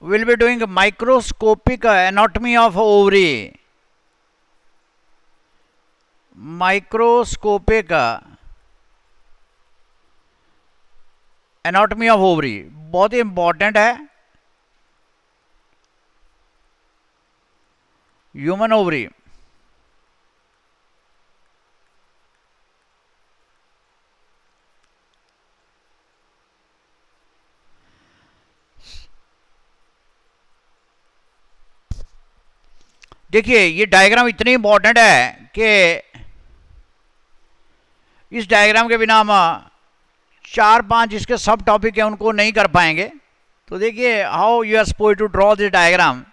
we'll be doing microscopic anatomy of ovary. Microscopic anatomy of ovary बहुत ही important है. Human ovary देखिए ये diagram इतनी इंपॉर्टेंट है कि इस डायग्राम के बिना हम 4-5 इसके सब टॉपिक है उनको नहीं कर पाएंगे. तो देखिए how you are supposed to draw this diagram.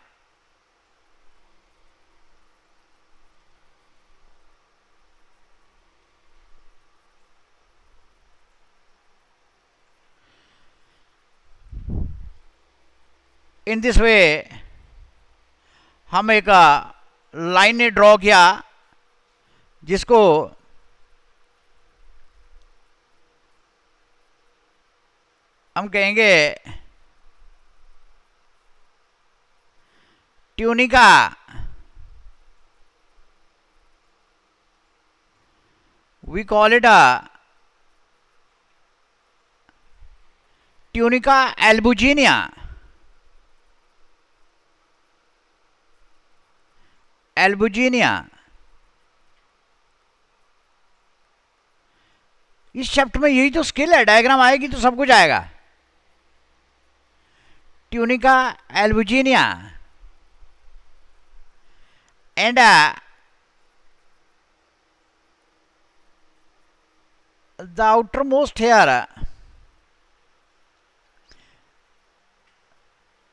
In this way हम एक लाइन ने ड्रॉ किया जिसको हम कहेंगे tunica. We call it tunica albuginea. Albuginea इस शब्द में यही तो स्किल है. डायग्राम आएगी तो सब कुछ आएगा. Tunica albuginea and the outermost here,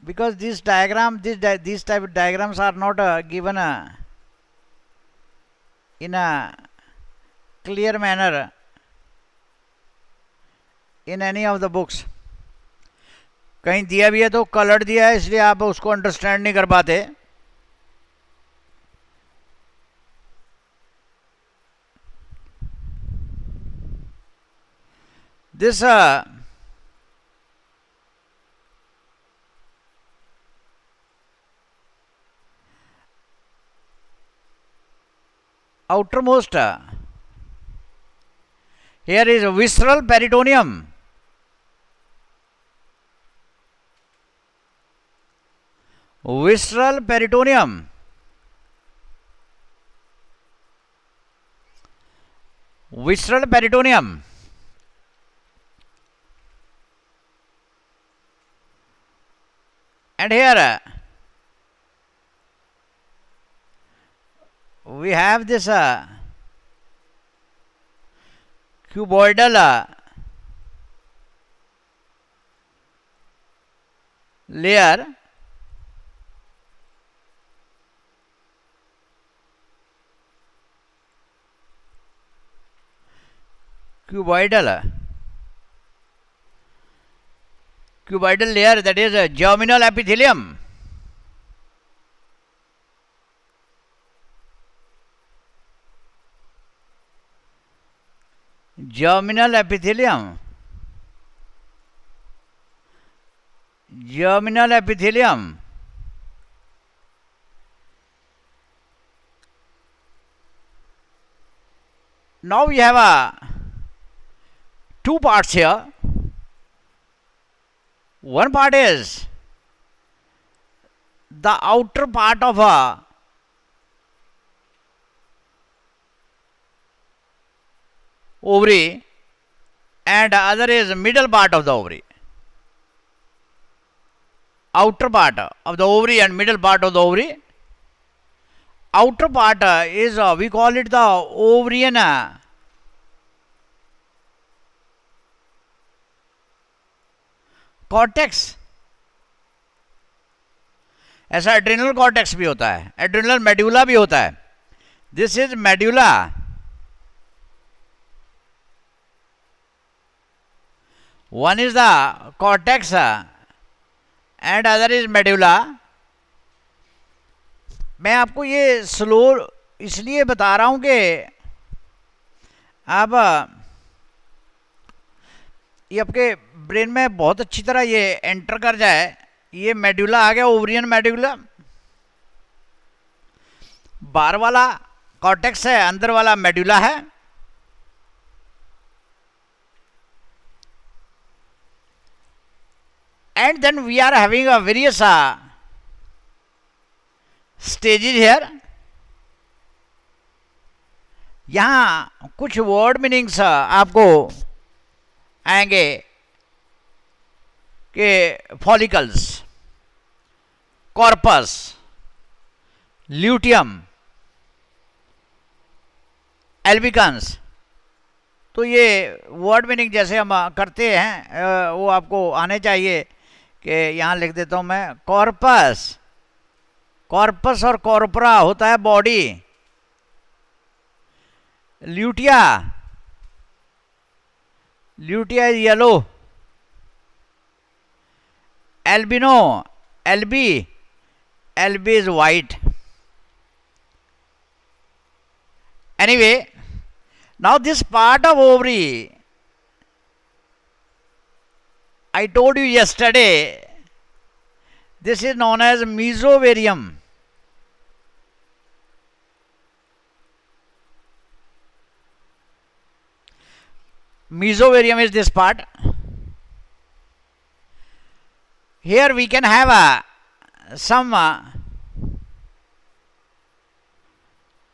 because this diagram, these type of diagrams are not given in a clear manner in any of the books. कहीं दिया भी है तो कलर दिया है इसलिए आप उसको अंडरस्टैंड नहीं कर पाते. This outermost here is visceral peritoneum. Visceral peritoneum. Visceral peritoneum. And here we have this cuboidal layer. Cuboidal layer, that is a germinal epithelium. Germinal epithelium. Germinal epithelium. Now we have two parts here. One part is the outer part of a ovary and other is middle part of the ovary. Outer part of the ovary and middle part of the ovary. Outer part is we call it the ovarian cortex. ऐसा adrenal cortex भी होता है, adrenal medulla भी होता है. This is medulla. One is the cortex and other is medulla. मैं आपको ये स्लो इसलिए बता रहा हूं कि आप ये आपके ब्रेन में बहुत अच्छी तरह ये एंटर कर जाए. ये मेडुला आ गया, ओवरियन मेडुला। बाहर वाला कॉर्टेक्स है, अंदर वाला मेडुला है। And then we are having a various stages here. यहां कुछ वर्ड मीनिंग्स आपको आएंगे कि फॉलिकल्स, कॉर्पस, ल्यूटियम, एल्बिकन्स। तो ये वर्ड मीनिंग जैसे हम करते हैं वो आपको आने चाहिए। कि यहाँ लिख देता हूँ मैं, कॉर्पस। कॉर्पस और कॉर्पोरा होता है body. Lutea, lutea is yellow. Albino, Elby, Elby is white. Anyway, now this part of ovary, I told you yesterday, this is known as mesovarium. Mesovarium is this part. Here we can have some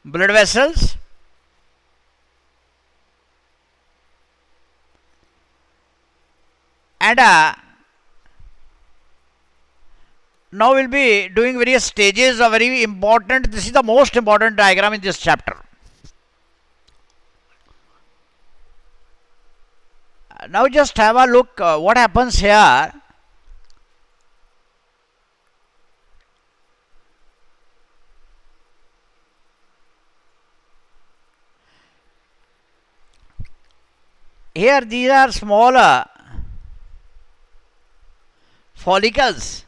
blood vessels. And now we'll be doing various stages of very important. This is the most important diagram in this chapter. Now just have a look what happens here. Here these are small follicles.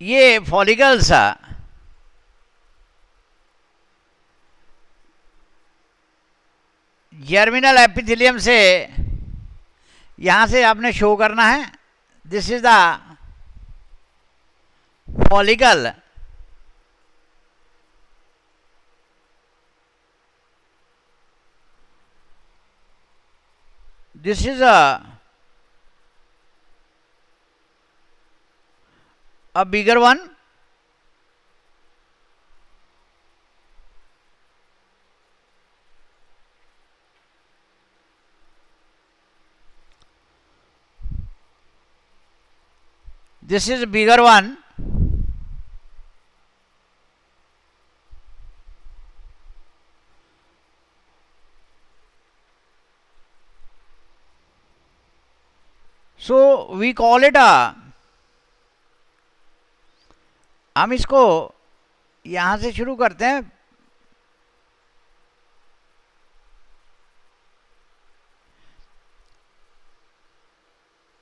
ये follicles germinal epithelium से यहां से आपने show करना है। This is the follicle. This is a bigger one. This is a bigger one. So we call it a, हम इसको यहां से शुरू करते हैं।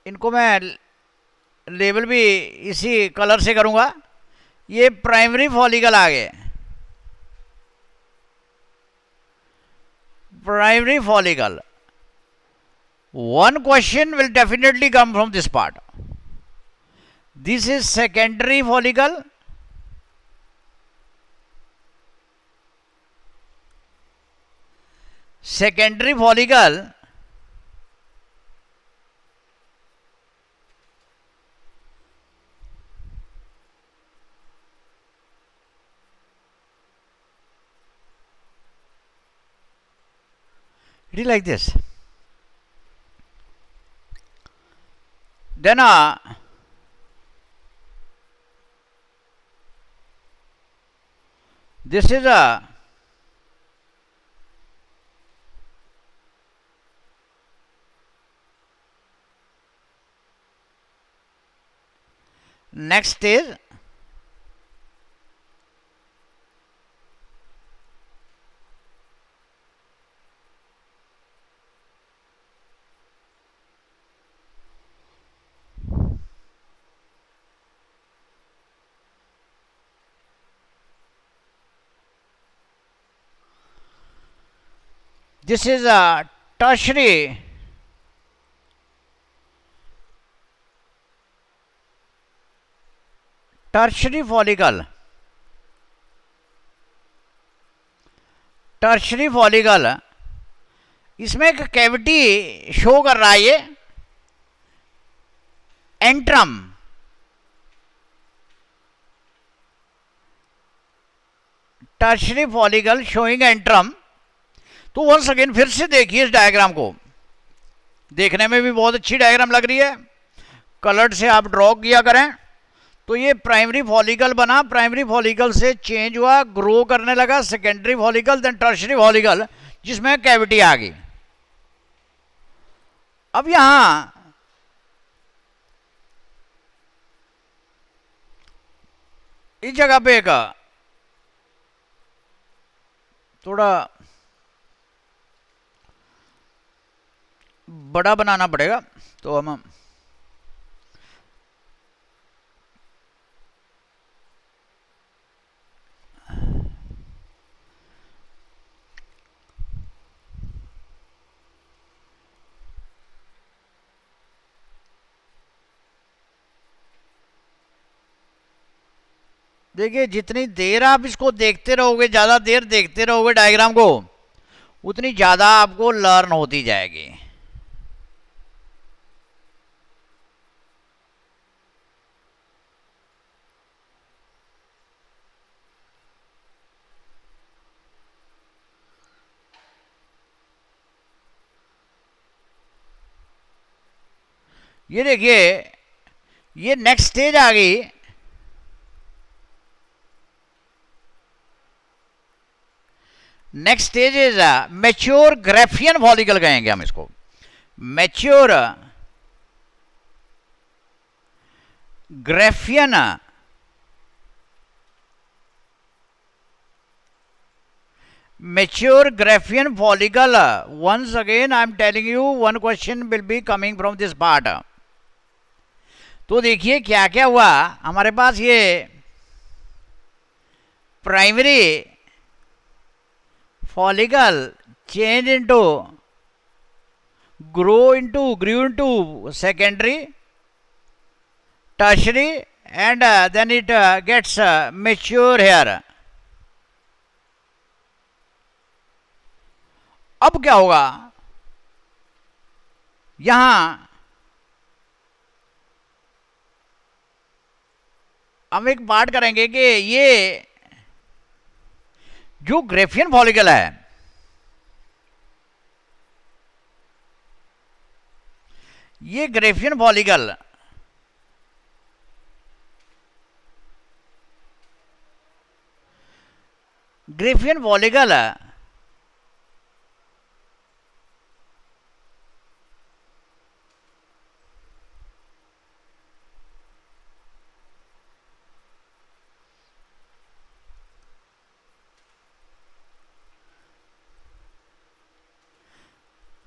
इनको मैं लेबल भी इसी कलर से करूंगा। ये प्राइमरी फॉलिकल आ गए, primary follicle. one question will definitely come from this part. This is secondary follicle. Secondary follicle it is like this. Then this is a next is This is a tertiary follicle. Tertiary follicle, इसमें एक cavity show कर रहा है, ये antrum, tertiary follicle showing antrum. तो once again फिर से देखिए इस डायग्राम को, देखने में भी बहुत अच्छी डायग्राम लग रही है, कलर्ड से आप ड्रॉ किया करें। तो ये प्राइमरी फॉलिकल बना, प्राइमरी फॉलिकल से चेंज हुआ, ग्रो करने लगा, secondary follicle, then tertiary follicle, जिसमें कैविटी आ गई। अब यहां इस जगह पे एक थोड़ा बड़ा बनाना पड़ेगा, तो हम देखिए, जितनी देर आप इसको देखते रहोगे, ज़्यादा देर देखते रहोगे डायग्राम को, उतनी ज़्यादा आपको लर्न होती जाएगी। ये देखिए, ये नेक्स्ट स्टेज आ गई, next stage is mature Graafian follicle कहेंगे हम इसको, mature Graafian mature Graphian follicle. Once again I am telling you, one question will be coming from this part. तो देखिए क्या क्या हुआ हमारे पास, ये primary follicle change into grew into secondary, tertiary, and then it gets mature here. अब क्या होगा, यहां हम एक पार्ट करेंगे कि ये जो ग्रेफियन फॉलिकल है, ये ग्रेफियन फॉलिकल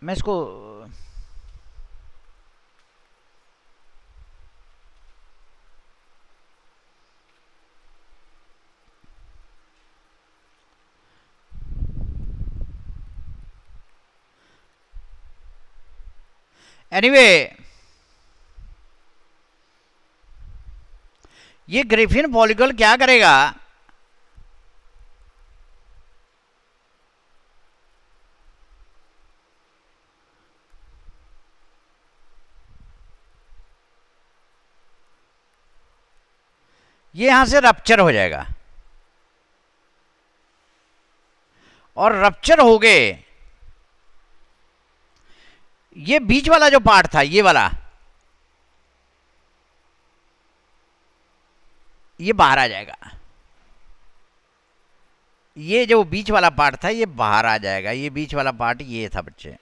मैं इसको एनीवे ये ग्रेफियन फॉलिकल क्या करेगा, ये यहां से रप्चर हो जाएगा, और रप्चर हो गए, ये बीच वाला जो पार्ट था, ये वाला, ये बाहर आ जाएगा, ये जो बीच वाला पार्ट था ये बाहर आ जाएगा, ये बीच वाला पार्ट ये था बच्चे।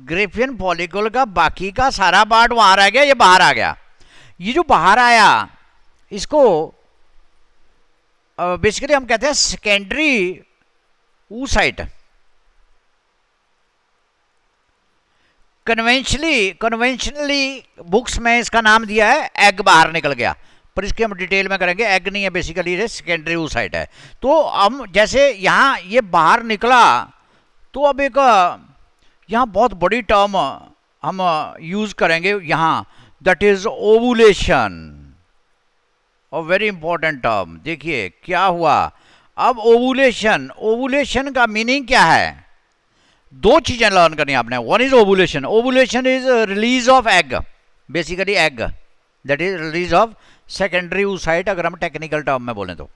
ग्रेफियन फॉलिकल का बाकी का सारा पार्ट वहां रह गया, ये बाहर आ गया। ये जो बाहर आया इसको बेसिकली हम कहते हैं सेकेंडरी oocyte। कन्वेंशनली बुक्स में इसका नाम दिया है एग बाहर निकल गया, पर इसकी हम डिटेल में करेंगे। एग नहीं है बेसिकली, ये सेकेंडरी oocyte है। तो हम जैसे यहाँ ये बाहर निकला, तो अब एक यहाँ बहुत बड़ी टर्म हम यूज करेंगे यहाँ, दैट इज ओवुलेशन, और वेरी इंपॉर्टेंट टर्म। देखिए क्या हुआ अब ओवुलेशन। ओवुलेशन का मीनिंग क्या है? दो चीजें लर्न करनी आपने। One is ovulation. Ovulation is release of egg, basically egg, that is release of secondary oocyte, अगर हम टेक्निकल टर्म में बोलें तो।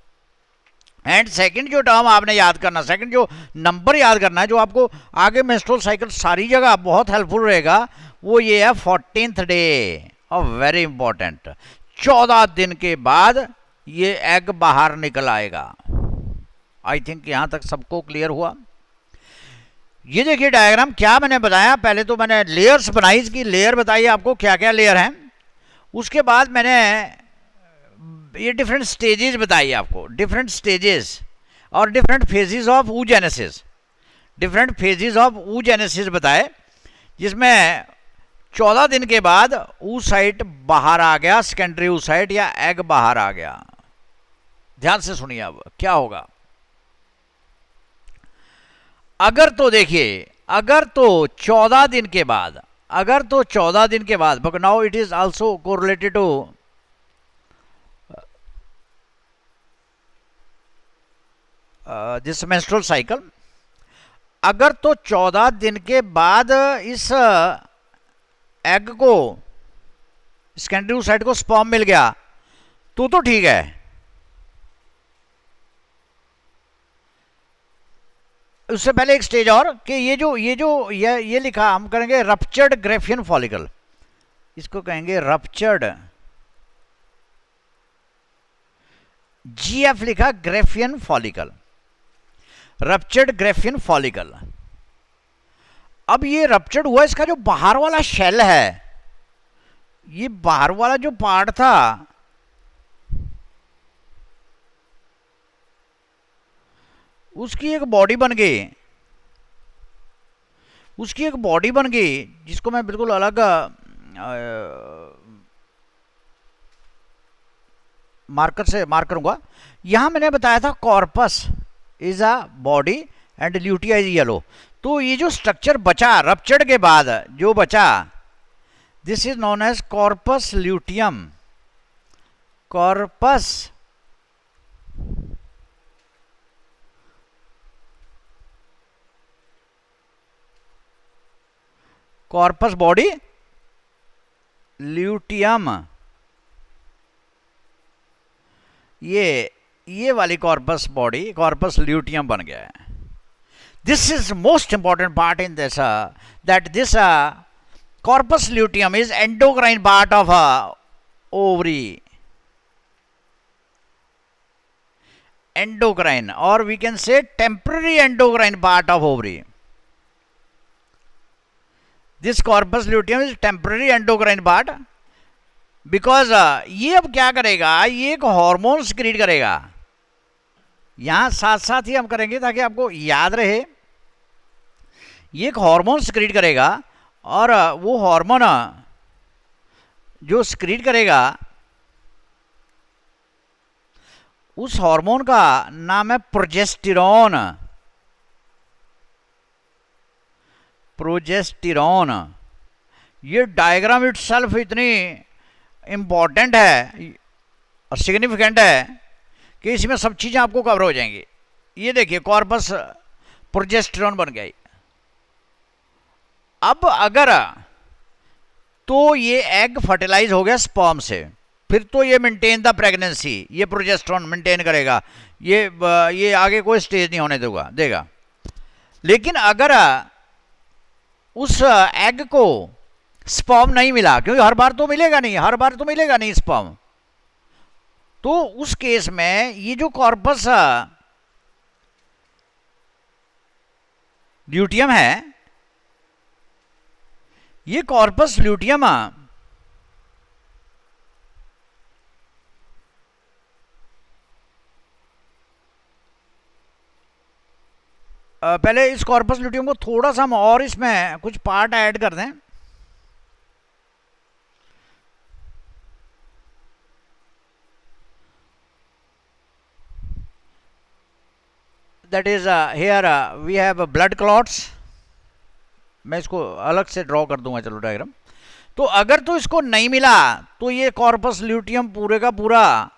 एंड सेकंड जो टर्म आपने याद करना, सेकंड जो नंबर याद करना है, जो आपको आगे मेंस्ट्रुअल साइकिल सारी जगह बहुत हेल्पफुल रहेगा, वो ये है 14th डे, और वेरी इंपॉर्टेंट। 14 दिन के बाद ये एग बाहर निकल आएगा। आई थिंक यहां तक सबको क्लियर हुआ। ये देखिए डायग्राम, क्या मैंने बताया, पहले तो मैंने लेयर्स बनाई, इसकी लेयर बताई आपको क्या क्या लेयर हैं। उसके बाद मैंने ये डिफरेंट स्टेजेस बताई आपको, डिफरेंट स्टेजेस और different phases of oogenesis, different phases of oogenesis बताए, जिसमें 14 दिन के बाद oocyte बाहर आ गया, सेकेंडरी oocyte या एग बाहर आ गया। ध्यान से सुनिए अब क्या होगा। अगर तो देखिए, अगर तो 14 दिन के बाद, अगर तो 14 दिन के बाद, but now it is also correlated to this menstrual cycle. अगर तो 14 दिन के बाद इस एग को, सेकेंडरी oocyte को स्पर्म मिल गया तो ठीक है। उससे पहले एक स्टेज और, कि ये लिखा हम करेंगे रप्चर्ड ग्रेफियन फॉलिकल, इसको कहेंगे रप्चर्ड, GF लिखा, Graafian follicle, ruptured Graafian follicle. अब ये रप्चर्ड हुआ, इसका जो बाहर वाला शेल है, ये बाहर वाला जो पार्ट था, उसकी एक बॉडी बन गई, उसकी एक बॉडी बन गई, जिसको मैं बिल्कुल अलग मार्कर से मार्क करूंगा। यहां मैंने बताया था corpus is a body and lutea is yellow. तो ये जो स्ट्रक्चर बचा रप्चर्ड के बाद, जो बचा, this is known as corpus luteum, corpus corpus body luteum, ये वाली कॉर्पस बॉडी, कॉर्पस ल्यूटियम बन गया है। This is most important part in this, that this corpus luteum is endocrine part of ovary, endocrine, or we can say temporary endocrine part of ovary. This corpus luteum is temporary endocrine part because ये अब क्या करेगा, ये एक hormone secrete करेगा। यहां साथ साथ ही हम करेंगे ताकि आपको याद रहे। ये एक हार्मोन सिक्रीट करेगा, और वो हार्मोन जो सिक्रीट करेगा, उस हार्मोन का नाम है प्रोजेस्टेरॉन, प्रोजेस्टेरॉन। ये डायग्राम इटसेल्फ इतनी इंपॉर्टेंट है और सिग्निफिकेंट है कि इसमें सब चीज़ें आपको कवर हो जाएंगी। ये देखिए कॉर्पस प्रोजेस्टेरॉन बन गई। अब अगर तो ये एग फर्टिलाइज हो गया स्पर्म से, फिर तो ये मेंटेन द प्रेगनेंसी, ये प्रोजेस्टेरॉन मेंटेन करेगा, ये आगे कोई स्टेज नहीं होने देगा। लेकिन अगर उस एग को स्पर्म नहीं मिला, क्योंकि हर बार तो मिलेगा नहीं स्पर्म, तो उस केस में ये जो कॉर्पस ल्यूटियम है, ये कॉर्पस ल्यूटियम पहले इस कॉर्पस ल्यूटियम को थोड़ा सा हम और इसमें कुछ पार्ट ऐड कर दें। That is here we have blood clots. मैं इसको अलग से ड्रॉ कर दूंगा, चलो डायग्राम. तो अगर तो इसको नहीं मिला तो ये कॉर्पस ल्यूटियम पूरे का पूरा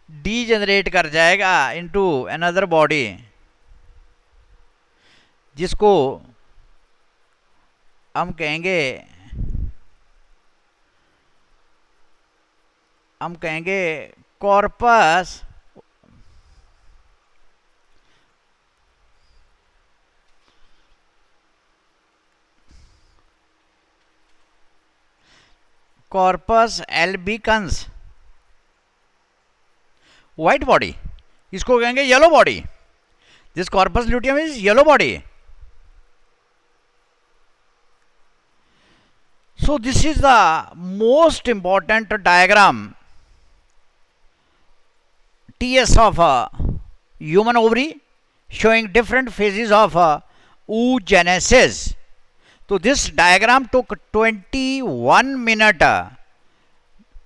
डीजेनरेट कर जाएगा इनटू अनदर बॉडी, जिसको हम कहेंगे कॉर्पस एल्बिकन्स. व्हाइट बॉडी, इसको कहेंगे yellow body. This corpus luteum is yellow body. So this is the most important diagram TS of human ovary, showing different phases of oogenesis. तो this diagram took 21 minute,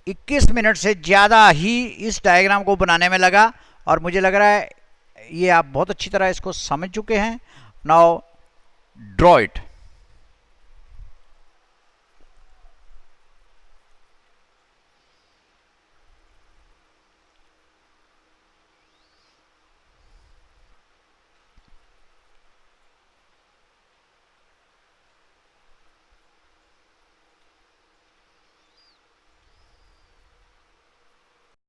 21 minute से ज़्यादा ही इस diagram को बनाने में लगा. और मुझे लग रहा है ये आप बहुत अच्छी तरह इसको समझ चुके हैं. Now draw it.